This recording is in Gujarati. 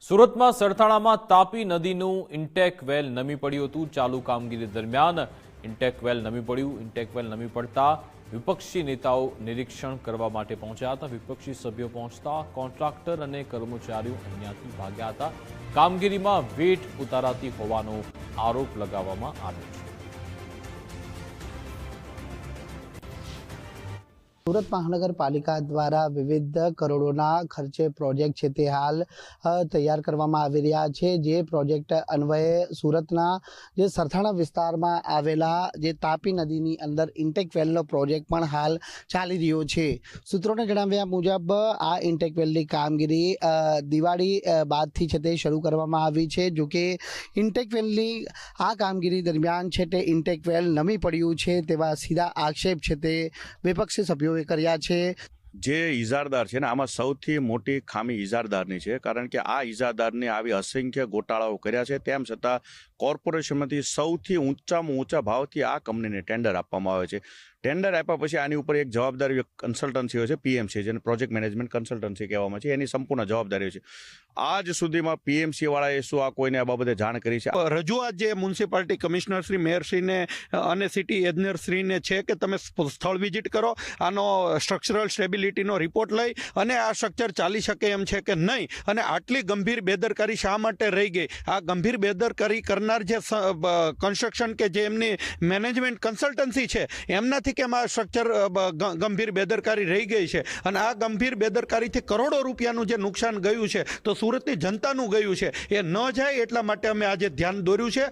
સુરતમાં સરથાણામાં તાપી નદીનું ઇન્ટેક વેલ નમી પડ્યું હતું। ચાલુ કામગીરી દરમિયાન ઇન્ટેક વેલ નમી પડ્યું। ઇન્ટેક વેલ નમી પડતા વિપક્ષી નેતાઓ નિરીક્ષણ કરવા માટે પહોંચ્યા હતા। વિપક્ષી સભ્યો પહોંચતા કોન્ટ્રાક્ટર અને કર્મચારીઓ અહીંયાથી ભાગ્યા હતા। કામગીરીમાં વેટ ઉતારાતી હોવાનો આરોપ લગાવવામાં આવ્યો છે। સુરત મહાનગરપાલિકા દ્વારા વિવિધ કરોડોના ખર્ચે પ્રોજેક્ટ છે તે હાલ તૈયાર કરવામાં આવી રહ્યા છે। જે પ્રોજેક્ટ અન્વયે સુરતના જે સરથાણા વિસ્તારમાં આવેલા જે તાપી નદીની અંદર ઇન્ટેક વેલનો પ્રોજેક્ટ પણ હાલ ચાલી રહ્યો છે। સૂત્રોને જણાવ્યા મુજબ આ ઇન્ટેક વેલની કામગીરી દિવાળી બાદથી છે તે શરૂ કરવામાં આવી છે। જોકે ઇન્ટેક વેલની આ કામગીરી દરમિયાન છે તે ઇન્ટેક વેલ નમી પડ્યું છે તેવા સીધા આક્ષેપ છે તે વિપક્ષી સભ્યો કર્યા છે। જે ઇજારદાર છે ને આમાં સૌથી મોટી ખામી ઇજારદારની છે, કારણ કે આ ઇજારદારને આવી અસંખ્ય ગોટાળાઓ કર્યા છે। તેમ છતાં કોર્પોરેશનમાંથી સૌથી ઊંચામાં ઊંચા ભાવથી આ કંપનીને ટેન્ડર આપવામાં આવે છે। ટેન્ડર આપ્યા પછી આની ઉપર એક જવાબદારી કન્સલ્ટન્સી હોય છે, પીએમસી, જેને પ્રોજેક્ટ મેનેજમેન્ટ કન્સલ્ટન્સી કહેવામાં છે। એની સંપૂર્ણ જવાબદારી છે। આજ સુધીમાં પીએમસી વાળાએ શું આ કોઈને આ બાબતે જાણ કરી છે? રજૂઆત જે મ્યુનિસિપાલિટી કમિશનર શ્રી, મેયરશ્રીને અને સિટી એન્જિનિયરશ્રીને છે કે તમે સ્થળ વિઝિટ કરો, આનો સ્ટ્રક્ચરલ સ્ટેબિલિટીનો રિપોર્ટ લઈ અને આ સ્ટ્રક્ચર ચાલી શકે એમ છે કે નહીં, અને આટલી ગંભીર બેદરકારી શા માટે રહી ગઈ? આ ગંભીર બેદરકારી કરનાર જે કન્સ્ટ્રક્શન કે જે એમની મેનેજમેન્ટ કન્સલ્ટન્સી છે એમનાથી કેમ આ સ્ટ્રક્ચર ગંભીર બેદરકારી રહી ગઈ છે? અને આ ગંભીર બેદરકારીથી કરોડો રૂપિયાનું જે નુકસાન ગયું છે તો સુરતની જનતાનું ગયું છે, એ ન જાય એટલા માટે અમે આજે ધ્યાન દોર્યું છે।